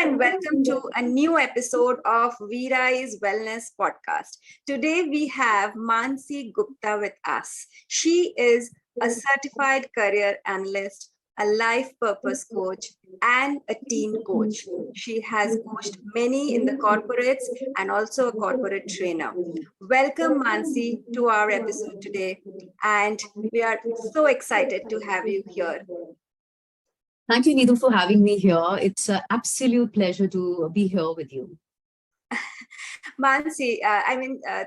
and welcome to a new episode of Virai's Wellness Podcast. Today we have Mansi Gupta with us. She is a certified career analyst, a life purpose coach, and a teen coach. She has coached many in the corporates and also a corporate trainer. Welcome, Mansi, to our episode today. And we are so excited to have you here. Thank you, Needu, for having me here. It's an absolute pleasure to be here with you. Mansi,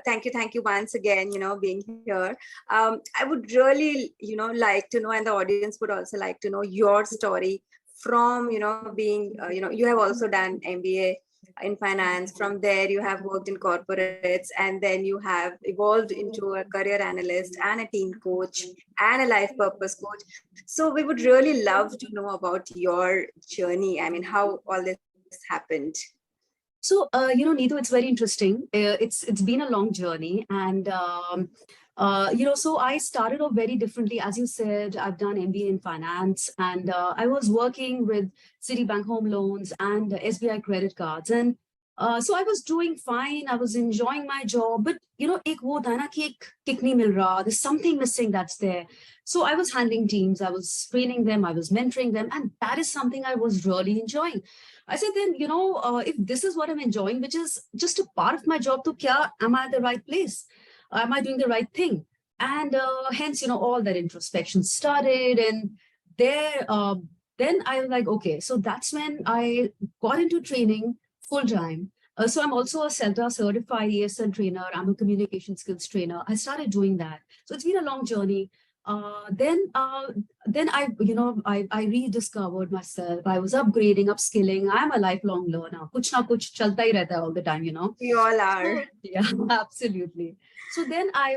thank you once again, being here. I would really, like to know, and the audience would also like to know your story from, being, you have also done MBA in finance. From there, you have worked in corporates, and then you have evolved into a career analyst and a teen coach and a life purpose coach. So we would really love to know about your journey. I mean, how all this happened. So, Neetu, it's very interesting. It's been a long journey, and so I started off very differently. As you said, I've done MBA in finance, and I was working with Citibank home loans and SBI credit cards, and so I was doing fine. I was enjoying my job, but ek wo tha na ki ek kick nahi mil raha. There's something missing that's there. So I was handling teams, I was training them, I was mentoring them, and that is something I was really enjoying. I said, then, if this is what I'm enjoying, which is just a part of my job, to kya, am I at the right place? Am I doing the right thing? And hence, all that introspection started. And then I was like, okay, so that's when I got into training full time. So I'm also a CELTA certified ESL trainer. I'm a communication skills trainer. I started doing that. So it's been a long journey. Then I rediscovered myself. I was upgrading, upskilling. I'm a lifelong learner. Kuch na kuch chalta hi rehta hai all the time, We all are. So, yeah, absolutely. So then I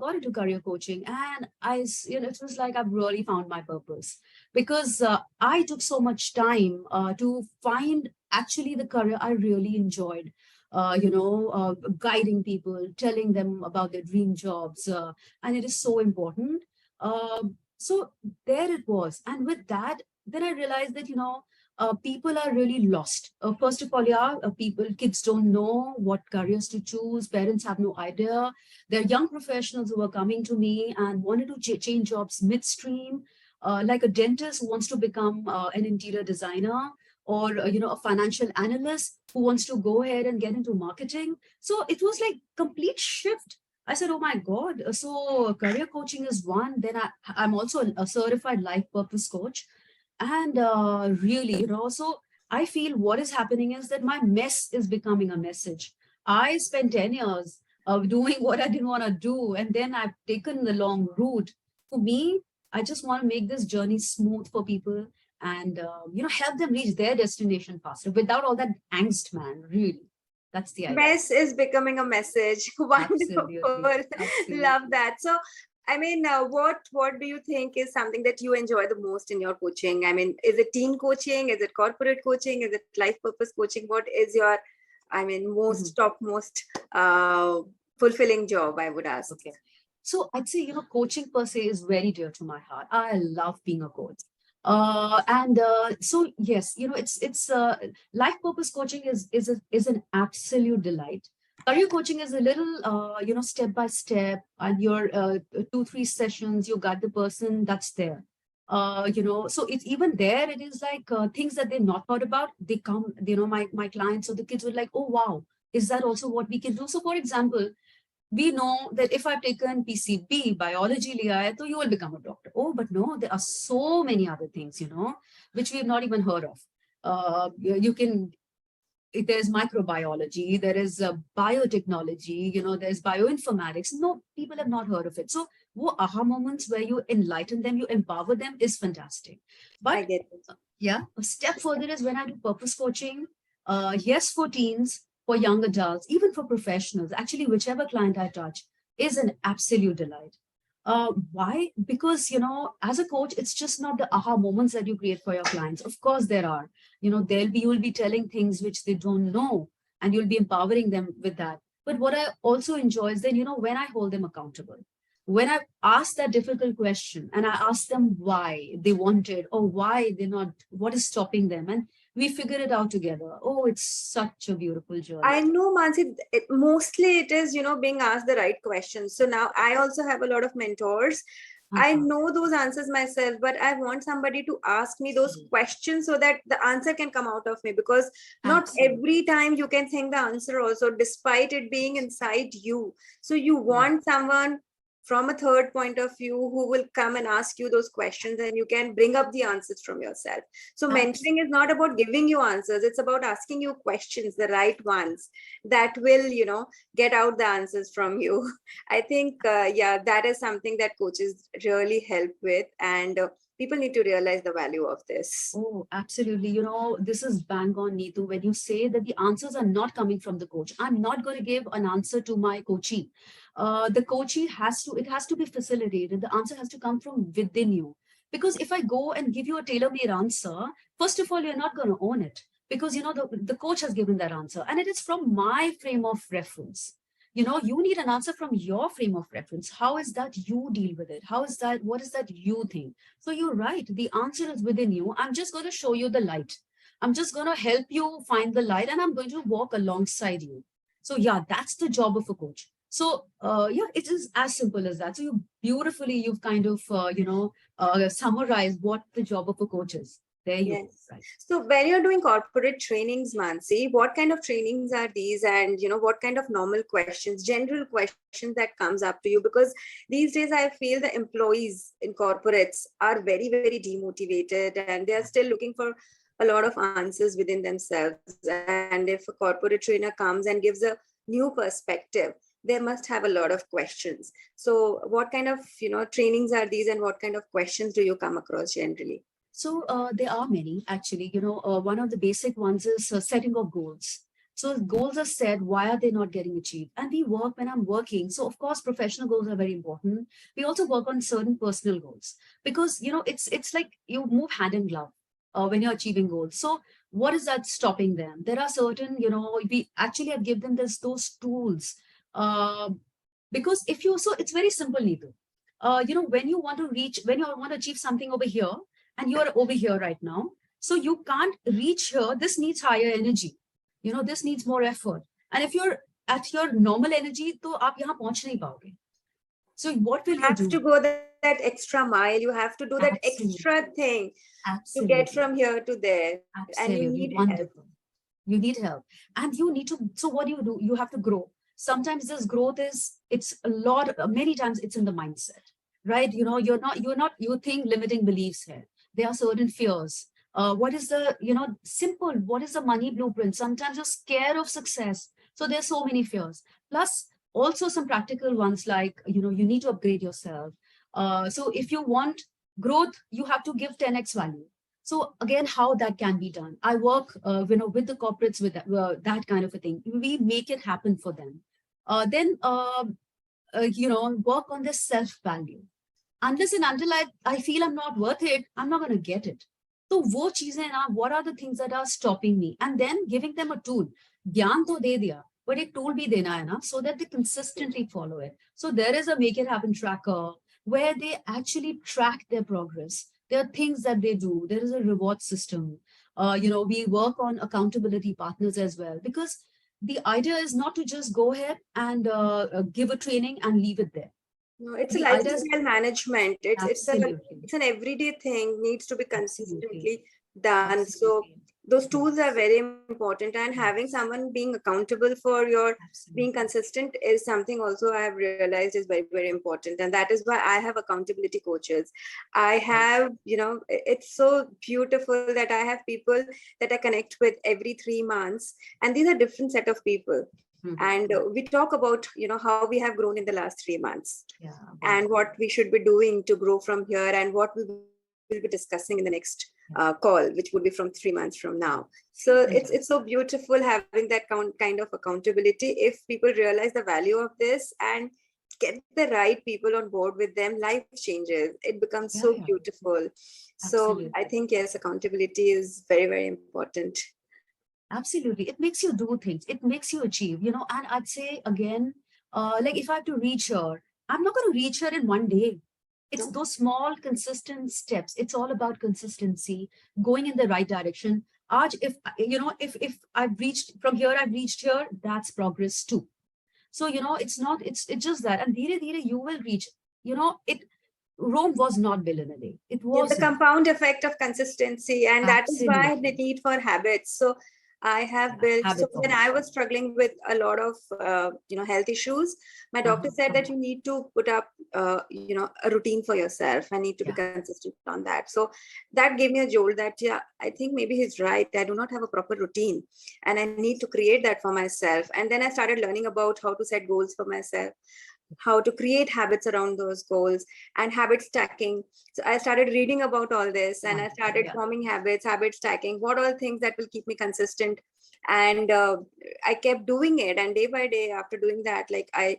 got into career coaching, and it was like I've really found my purpose, because I took so much time to find actually the career I really enjoyed. Guiding people, telling them about their dream jobs, and it is so important. So there it was. And with that, then I realized that, people are really lost. First of all, kids don't know what careers to choose. Parents have no idea. There are young professionals who are coming to me and wanted to change jobs midstream, like a dentist who wants to become an interior designer, or, a financial analyst who wants to go ahead and get into marketing. So it was like complete shift. I said, oh my God. So career coaching is one. Then I'm also a certified life purpose coach. And really, so I feel what is happening is that my mess is becoming a message. I spent 10 years of doing what I didn't want to do. And then I've taken the long route. For me, I just want to make this journey smooth for people and, help them reach their destination faster without all that angst, man, really. That's the idea. Mess is becoming a message. Wonderful. Absolutely. Love that. So, I mean, what do you think is something that you enjoy the most in your coaching? I mean, is it teen coaching? Is it corporate coaching? Is it life purpose coaching? What is your, topmost fulfilling job, I would ask? Okay. So I'd say, coaching per se is very dear to my heart. I love being a coach. So yes, it's life purpose coaching is an absolute delight. Career coaching is a little, step by step, and your 2-3 sessions, you got the person that's there. So it's even there. It is like things that they've not thought about. They come, my clients or the kids were like, oh, wow, is that also what we can do? So for example, we know that if I've taken PCB, biology liya hai, so you will become a doctor. Oh, but no, there are so many other things, which we've not even heard of. There's microbiology, there is biotechnology, there's bioinformatics. No, people have not heard of it. So, wo aha moments where you enlighten them, you empower them is fantastic. But I get it. Yeah, a step further is when I do purpose coaching. Yes, for teens, for young adults, even for professionals, actually, whichever client I touch is an absolute delight. Why? Because, as a coach, it's just not the aha moments that you create for your clients. Of course, there are, you'll be telling things which they don't know, and you'll be empowering them with that. But what I also enjoy is then, when I hold them accountable. when I asked that difficult question and I asked them why they wanted or why they're not, what is stopping them, and we figure it out together. Oh, it's such a beautiful journey. I know, Mansi, mostly it is, being asked the right questions. So now I also have a lot of mentors. I Uh-huh. know those answers myself, but I want somebody to ask me those questions so that the answer can come out of me, because not Absolutely. every time you can think the answer also, despite it being inside you. So you Yeah. want someone from a third point of view who will come and ask you those questions, and you can bring up the answers from yourself. So mentoring is not about giving you answers, it's about asking you questions, the right ones, that will get out the answers from you. I think yeah, that is something that coaches really help with, and people need to realize the value of this. Oh, absolutely. This is bang on, Neetu. When you say that the answers are not coming from the coach, I'm not going to give an answer to my coachee. The coachee it has to be facilitated. The answer has to come from within you. Because if I go and give you a tailor-made answer, first of all, you're not going to own it, because, the coach has given that answer and it is from my frame of reference. You need an answer from your frame of reference. How is that you deal with it? What is that you think? So you're right. The answer is within you. I'm just going to show you the light. I'm just going to help you find the light and I'm going to walk alongside you. So yeah, that's the job of a coach. So yeah, it is as simple as that. So you've kind of, summarized what the job of a coach is. There you go. Yes. Right. So when you're doing corporate trainings, Mansi, what kind of trainings are these, and what kind of normal questions, general questions that comes up to you? Because these days I feel the employees in corporates are very, very demotivated, and they are still looking for a lot of answers within themselves. And if a corporate trainer comes and gives a new perspective, they must have a lot of questions. So what kind of trainings are these, and what kind of questions do you come across generally? So there are many actually. One of the basic ones is setting of goals. So goals are set. Why are they not getting achieved? And we work when I'm working. So of course, professional goals are very important. We also work on certain personal goals because it's like you move hand in glove when you're achieving goals. So what is that stopping them? There are certain we actually have given them those tools uh, because if you so it's very simple, Neetu. When you want to achieve something over here and you're over here right now. So you can't reach here. This needs higher energy. This needs more effort. And if you're at your normal energy, तो आप यहाँ पहुंच नहीं पाओगे. So what will you Have do? to go that extra mile. You have to do that extra Absolutely. thing to get from Absolutely. here to there, and you need Absolutely. help. Wonderful. You need help. And you need to, so what do? You have to grow. Sometimes this growth it's a lot, many times it's in the mindset, right? You think limiting beliefs here. There are certain fears. What is simple, what is the money blueprint? Sometimes you're scared of success. So there's so many fears. Plus also some practical ones like, you need to upgrade yourself. So if you want growth, you have to give 10x value. So again, how that can be done? I work, with the corporates with that kind of a thing. We make it happen for them. Then work on their self value. Unless and until I feel I'm not worth it, I'm not going to get it. So वो चीजें ना, what are the things that are stopping me? And then giving them a tool. ज्ञान तो दे दिया, but एक tool भी देना है ना, so that they consistently follow it. So there is a make it happen tracker where they actually track their progress. There are things that they do. There is a reward system. We work on accountability partners as well, because the idea is not to just go ahead and give a training and leave it there. No, it's a The idea is lifestyle management. absolutely, It's an everyday thing, needs to be absolutely, consistently done. So absolutely. those tools are Yes, very important, and having yes, someone being accountable for your being absolutely. consistent is something also I have realized is very, very important. And that is why I have accountability coaches. I Right. have, it's so beautiful that I have people that I connect with every 3 months, and these are different set of people. And Mhm. we talk about how we have grown in the last 3 months, Yeah, and wonderful. what we should be doing to grow from here, and what we will be discussing in the next Yeah. call, which would be from 3 months from now. So it's Mhm. so beautiful having that kind of accountability. If people realize the value of this and get the right people on board with them, life changes. It becomes so Yeah, yeah, beautiful. So I absolutely. think yes, accountability is very, very important. Absolutely. It makes you do things. It makes you achieve, and I'd say again, like if I have to reach here, I'm not going to reach here in one day. It's No. those small, consistent steps. It's all about consistency, going in the right direction. Aj, if I've reached from here, I've reached here, that's progress too. So, it's not, it's just that. And dheere, dheere, you will reach, it, Rome was not built in a day. It Yeah, the wasn't. compound effect of consistency, and that is why the Absolutely. need for habits. So I have Yeah, built, so habit when I formation. was struggling with a lot of health issues, my doctor Uh-huh, said that uh-huh. you need to put up a routine for yourself. I need to be Yeah, consistent on that. So that gave me a jolt that, yeah, I think maybe he's right. I do not have a proper routine, and I need to create that for myself. And then I started learning about how to set goals for myself, how to create habits around those goals, and habit stacking. So I started reading about all this, and I wonderful. started Yeah. forming habits, habit stacking, what all things that will keep me consistent. And I kept doing it, and day by day after doing that, like I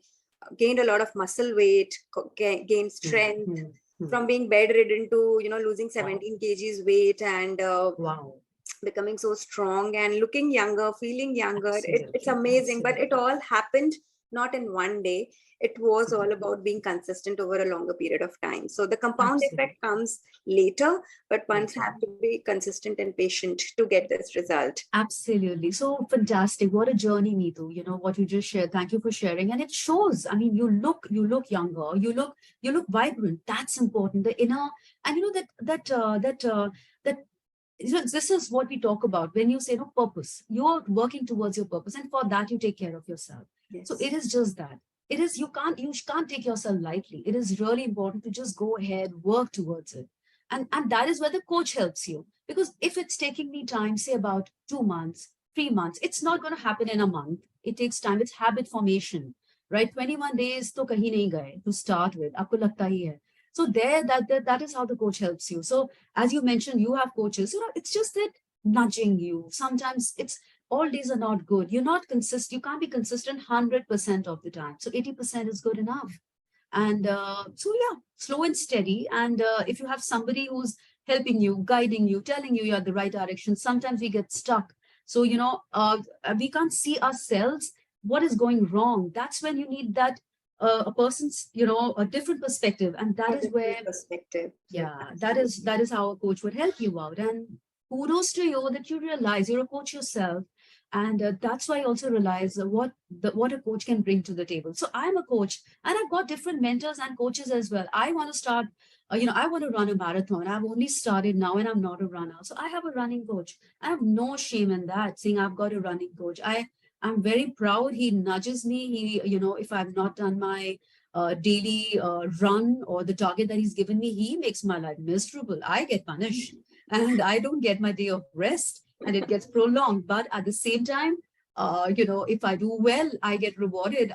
gained a lot of muscle weight, gained Hmm, strength, hmm, hmm. from being bedridden to losing Wow. 17 kgs weight, and Wow. becoming so strong and looking younger, feeling younger. It's Absolutely. amazing, but it Absolutely. all happened not in one day. It was all Absolutely. about being consistent over a longer period of time. So the compound Absolutely. effect comes later, but one Later. have to be consistent and patient to get this result. Absolutely. So fantastic. What a journey, Neetu. What you just shared. Thank you for sharing. And it shows. I mean, you look younger. You look vibrant. That's important. The inner, and that this is what we talk about when you say no purpose. You're working towards your purpose, and for that you take care of yourself. So Yes. it is just that. It is you can't take yourself lightly. It is really important to just go ahead, work towards it. And that is where the coach helps you. Because if it's taking me time, say about 2 months, 3 months, it's not going to happen in a month. It takes time. It's habit formation, right? 21 days to kahin nahi gaye to start with. Aapko lagta hi hai. So there, that is how the coach helps you. So as you mentioned, you have coaches. It's just that nudging you. Sometimes it's all days are not good. You're not consistent. You can't be consistent 100% of the time. So 80% is good enough. And so, yeah, slow and steady. And if you have somebody who's helping you, guiding you, telling you you're the right direction, sometimes we get stuck. So, we can't see ourselves what is going wrong. That's when you need that a person's, a different perspective. And A that is where, different perspective. yeah, that is Absolutely. that is how a coach would help you out. And kudos to you that you realize you're a coach yourself, and that's why I also realize what a coach can bring to the table. So I'm a coach, and I've got different mentors and coaches as well. I want to start, I want to run a marathon. I've only started now, and I'm not a runner, so I have a running coach. I have no shame in that, saying I've got a running coach. I'm very proud. He nudges me. If I've not done my daily run or the target that he's given me, he makes my life miserable. I get punished and I don't get my day of rest and it gets prolonged. But at the same time, if I do well, I get rewarded.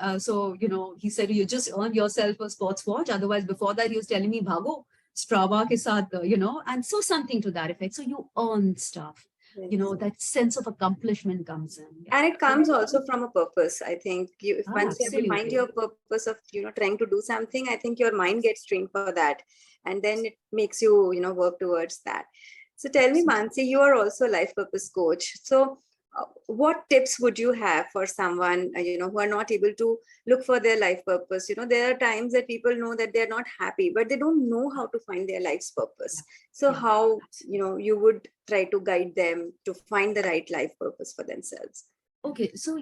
He said, you just earn yourself a sports watch. Otherwise, before that, he was telling me, Bhago, Strava ke saath, and so something to that effect. So you earn stuff, Yes. that sense of accomplishment comes in. Yeah. And it So comes also from a purpose. I think you, if once you have defined absolutely. your purpose of trying to do something, I think your mind gets trained for that, and then it makes you work towards that. So tell me, Absolutely. Mansi, you are also a life purpose coach. So what tips would you have for someone who are not able to look for their life purpose? There are times that people know that they're not happy, but they don't know how to find their life's Yeah. purpose. So Yeah. how Absolutely. you would try to guide them to find the right life purpose for themselves? Okay, so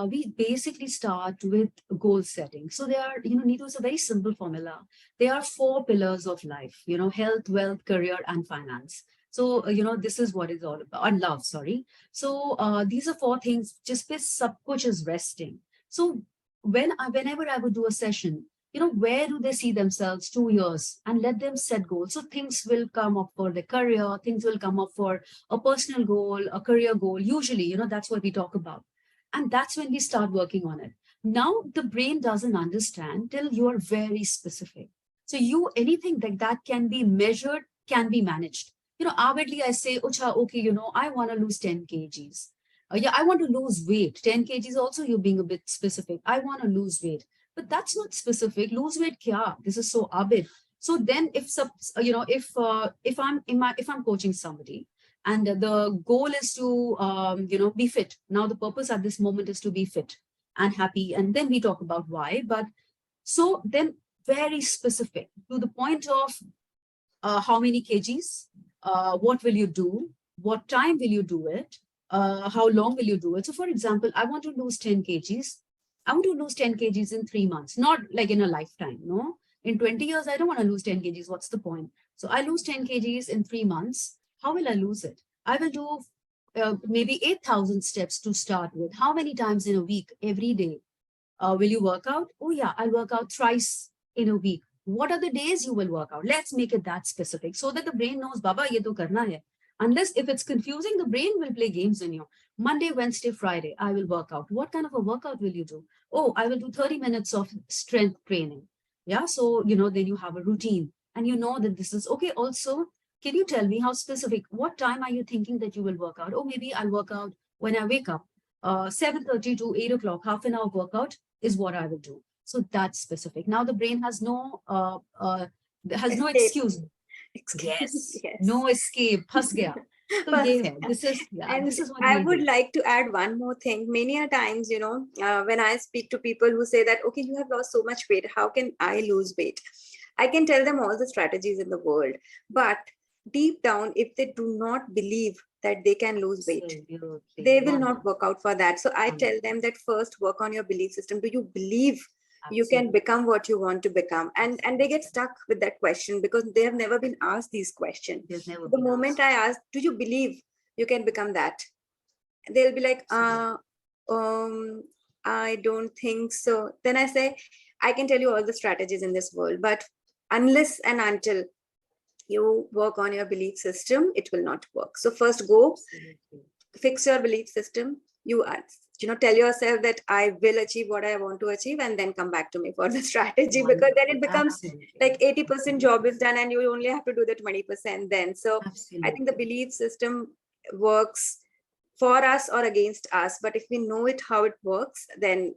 we basically start with goal setting. So there are, Neetu, is a very simple formula. There are four pillars of life, health, wealth, career, and finance. So this is what it's all about. And love, sorry. So these are four things. Just पे सब कुछ is resting. So whenever I would do a session, where do they see themselves 2 years, and let them set goals. So things will come up for their career, things will come up for a personal goal, a career goal. Usually, that's what we talk about. And that's when we start working on it. Now, the brain doesn't understand till you are very specific. So, anything like that can be measured, can be managed. Avidly, I say, Ucha, okay, I want to lose 10 kgs. Yeah, I want to lose weight. 10 kgs also, you're being a bit specific. I want to lose weight. But that's not specific. Lose weight, kya? This is so abid. So then, if I'm coaching somebody, and the goal is to be fit. Now the purpose at this moment is to be fit and happy, and then we talk about why. But so then very specific to the point of how many kgs, what will you do, what time will you do it, how long will you do it. So for example, I want to lose 10 kgs. I want to lose 10 kgs in 3 months, not like in a lifetime. No, in 20 years, I don't want to lose 10 kgs. What's the point? So I lose 10 kgs in 3 months. How will I lose it? I will do maybe 8,000 steps to start with. How many times in a week, every day? Will you work out? Oh yeah, I'll work out thrice in a week. What are the days you will work out? Let's make it that specific so that the brain knows, Baba, ye to karna hai. Unless if it's confusing, the brain will play games in you. Monday, Wednesday, Friday, I will work out. What kind of a workout will you do? Oh, I will do 30 minutes of strength training. Yeah, so, then you have a routine and you know that this is okay. Also, can you tell me how specific, what time are you thinking that you will work out? Oh, maybe I'll work out when I wake up. 7:30 to 8 o'clock, half an hour workout is what I will do. So that's specific. Now the brain has no Escape. excuse. Excuse. Yes, no escape. Phas gaya. So this And is what I we'll would do. like to add one more thing. Many a times, when I speak to people who say that, okay, you have lost so much weight, how can I lose weight? I can tell them all the strategies in the world, but deep down, if they do not believe that they can lose weight, they will not work out for that. So I tell them that first work on your belief system. Do you believe you can become what you want to become? And they get stuck with that question because they have never been asked these questions. The moment I ask, do you believe you can become that? They'll be like, I don't think so. Then I say, I can tell you all the strategies in this world, but unless and until you work on your belief system, it will not work. So first go fix your belief system. You tell yourself that I will achieve what I want to achieve, and then come back to me for the strategy. Because then it becomes like 80% job is done and you only have to do the 20% then. So I think the belief system works for us or against us, but if we know it how it works, then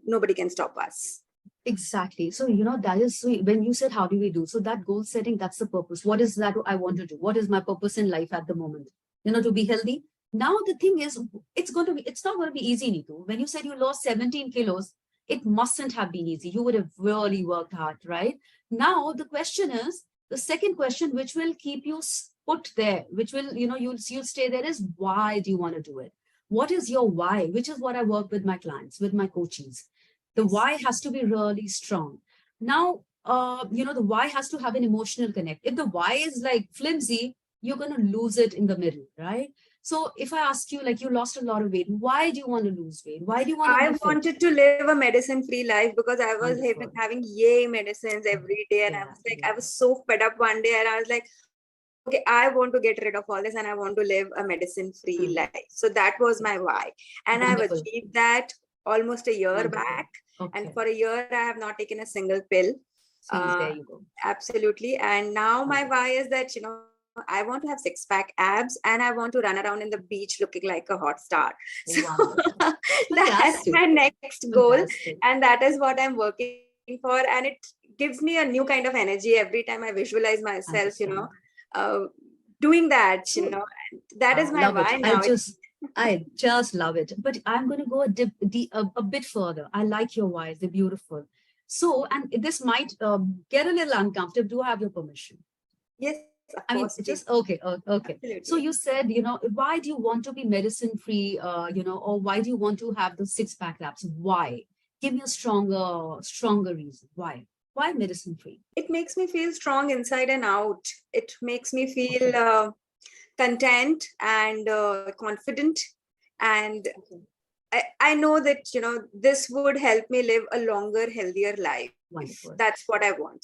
nobody can stop us. Exactly. So, that is when you said, how do we do? So that goal setting, that's the purpose. What is that I want to do? What is my purpose in life at the moment? To be healthy. Now, the thing is, it's not going to be easy, Neetu. When you said you lost 17 kilos, it mustn't have been easy. You would have really worked hard, right? Now, the question is, the second question, which will keep you put there, which will, you'll stay there is, why do you want to do it? What is your why? Which is what I work with my clients, with my coaches. The why has to be really strong. Now, the why has to have an emotional connect. If the why is like flimsy, you're going to lose it in the middle, right? So if I ask you, like, you lost a lot of weight, why do you want to lose weight? Why do you want to I wanted to live a medicine-free life because I was having medicines every day. And I was like, I was so fed up one day and I was like, okay, I want to get rid of all this and I want to live a medicine-free life. So that was my why. And I've achieved that almost a year back. And for a year, I have not taken a single pill. There you go. Absolutely. And now my why is that, I want to have six-pack abs and I want to run around in the beach looking like a hot star. So that's my next goal. And that is what I'm working for. And it gives me a new kind of energy every time I visualize myself, doing that, that is my why now. I just love it. But I'm going to go a bit further. I like your whys. They're beautiful. So, and this might get a little uncomfortable. Do I have your permission? Yes. I mean, just okay. Absolutely. So you said, why do you want to be medicine free, or why do you want to have the six-pack abs? Why? Give me a stronger reason. Why? Why medicine free? It makes me feel strong inside and out. It makes me feel content and confident. And I know that, this would help me live a longer, healthier life. Wonderful. That's what I want.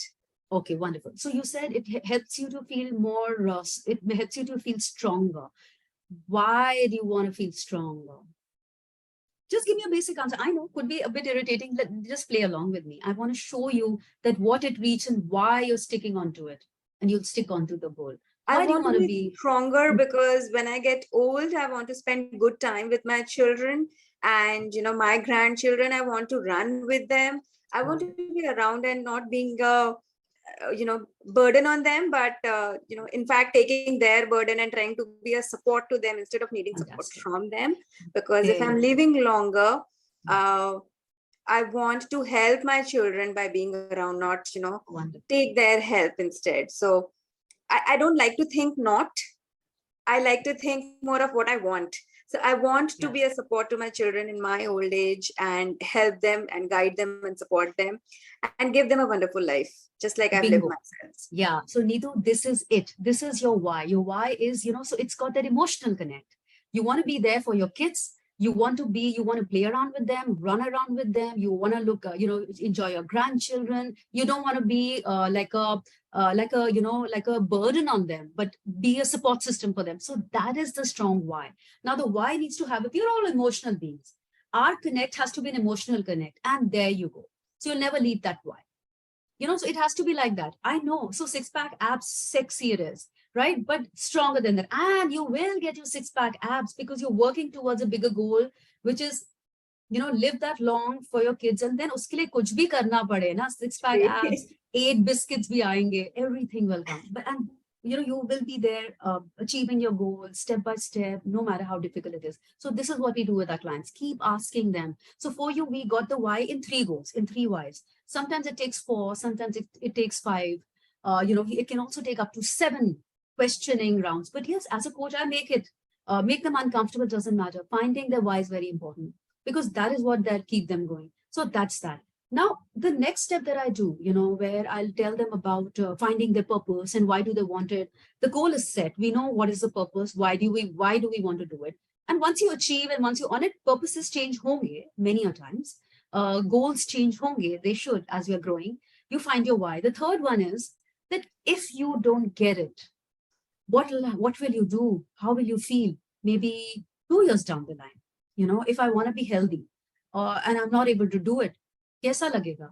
Okay, wonderful. So you said it helps you to feel more, it helps you to feel stronger. Why do you want to feel stronger? Just give me a basic answer. I know, could be a bit irritating. Just play along with me. I want to show you that what it reaches and why you're sticking onto it. And you'll stick onto the goal. I want to be stronger because when I get old, I want to spend good time with my children and, my grandchildren. I want to run with them. I want to be around and not being burden on them, but in fact taking their burden and trying to be a support to them instead of needing support from them. Because if I'm living longer, I want to help my children by being around, not, Wonderful. take their help instead. So I don't like to think not. I like to think more of what I want. So I want to be a support to my children in my old age and help them and guide them and support them and give them a wonderful life, just like I've lived Bingo. myself. Yeah. So Neetu, this is it. This is your why. Your why is, so it's got that emotional connect. You want to be there for your kids. You want to play around with them, run around with them. You want to look, enjoy your grandchildren. You don't want to be like a burden on them, but be a support system for them. So that is the strong why. Now the why needs to have, if you're all emotional beings, our connect has to be an emotional connect. And there you go. So you'll never leave that why. So it has to be like that. I know. So six pack abs, sexy it is, right? But stronger than that. And you will get your six pack abs because you're working towards a bigger goal, which is, live that long for your kids. And then uske liye kuch bhi karna pade na, six pack abs, 8 biscuits bhi aayenge, everything will come. And you will be there achieving your goals step by step, no matter how difficult it is. So this is what we do with our clients. Keep asking them. So for you, we got the why in 3 goals, in 3 whys. Sometimes it takes 4, sometimes it takes 5. It can also take up to 7 questioning rounds. But yes, as a coach, I make them uncomfortable, doesn't matter. Finding their why is very important because that is what that keep them going. So that's that. Now, the next step that I do, where I'll tell them about finding their purpose and why do they want it. The goal is set. We know what is the purpose. Why do we want to do it? And once you achieve and once you're on it, purposes change honge many a times. Goals change honge. They should as you're growing. You find your why. The third one is that if you don't get it, what will you do? How will you feel? Maybe 2 years down the line. If I want to be healthy and I'm not able to do it, kaisa lagega?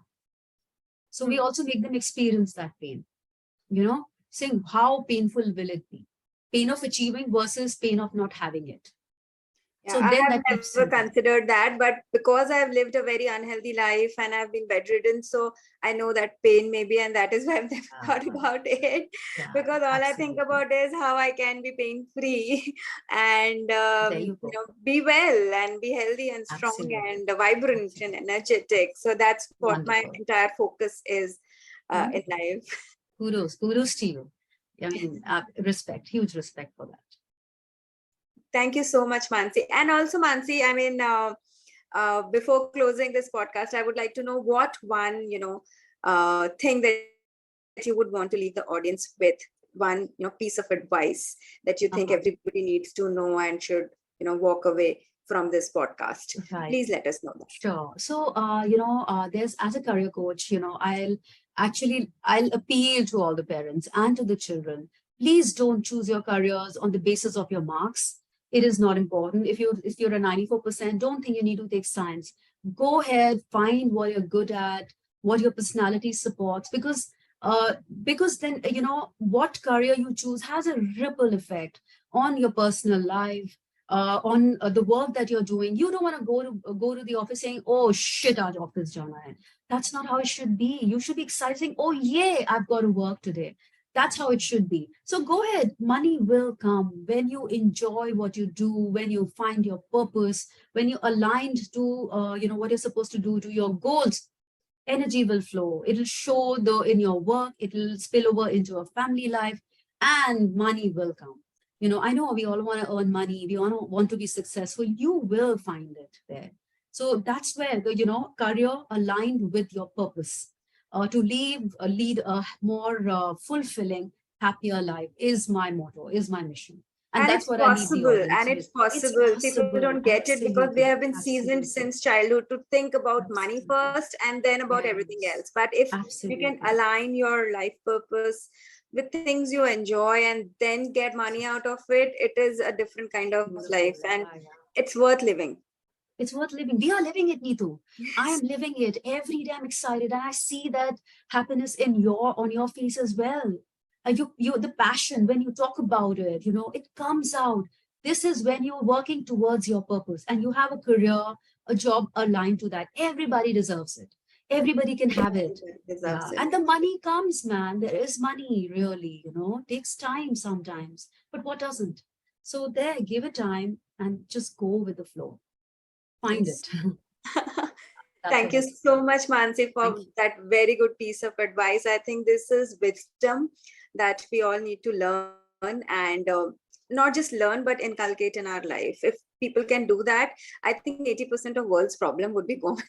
So we also make them experience that pain, saying how painful will it be? Pain of achieving versus pain of not having it. Yeah, So I then have that keeps never you going. considered that, but because I've lived a very unhealthy life and I've been bedridden, so I know that pain maybe, and that is why I've never thought about it. Yeah, Because all I think absolutely. about is how I can be pain free and There you go. be well and be healthy and strong Absolutely. and vibrant and Absolutely. energetic. So that's what my Wonderful. entire focus is in Wonderful. life. Kudos to you. I mean, respect, huge respect for that. Thank you so much, Mansi. And also, Mansi, I mean, before closing this podcast, I would like to know what one, thing that you would want to leave the audience with, one, piece of advice that you think Uh-huh. everybody needs to know and should, walk away from this podcast. Right. Please let us know that. Sure. So, there's as a career coach, I'll appeal to all the parents and to the children. Please don't choose your careers on the basis of your marks. It is not important. If you're a 94%, don't think you need to take science. Go ahead, find what you're good at, what your personality supports, because then what career you choose has a ripple effect on your personal life, on the work that you're doing. You don't want to go to the office saying, "Oh shit, our office jana hai." That's not how it should be. You should be excited saying, "Oh yeah, I've got to work today." That's how it should be. So go ahead. Money will come when you enjoy what you do, when you find your purpose, when you're aligned to what you're supposed to do, to your goals. Energy will flow. It'll show in your work. It'll spill over into a family life, and money will come. I know we all want to earn money. We all want to be successful. You will find it there. So that's where the career aligned with your purpose, to lead a more fulfilling, happier life is my motto, is my mission, and And that's it's what I leave the possible, audience and with. it's It's possible. People possible, don't get it because they absolutely, have been seasoned absolutely, since childhood to think about money absolutely. first and then about everything Yes, else. But if you can absolutely. align your life purpose with things you enjoy and then get money out of it, it is a different kind of life, Beautiful. and Yeah, yeah. it's worth living. It's worth living. We are living it, Neetu. I Yes. am living it every day. I'm excited, and I see that happiness on your face as well. The passion when you talk about it, it comes out. This is when you're working towards your purpose, and you have a career, a job aligned to that. Everybody deserves it. Everybody can have it. Everybody deserves Yeah, it. and the money comes, man. There is money, really. Takes time sometimes, but what doesn't? So there, give it time and just go with the flow. Find Yes. it. Thank you That's so much, Mansi, Thank for you. that very good piece of advice. I think this is wisdom that we all need to learn and not just learn, but inculcate in our life. If people can do that, I think 80% of world's problem would be gone.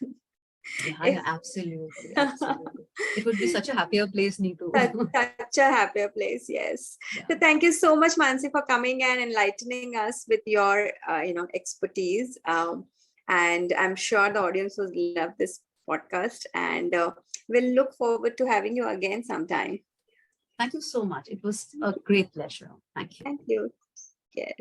Yeah, If yeah, absolutely, absolutely. It would be such a happier place, Neetu. such a happier place, yes. So Yeah. thank you so much, Mansi, for coming and enlightening us with your expertise. And I'm sure the audience will love this podcast, and we'll look forward to having you again sometime. Thank you so much. It was a great pleasure. Thank you. Thank you. Yeah.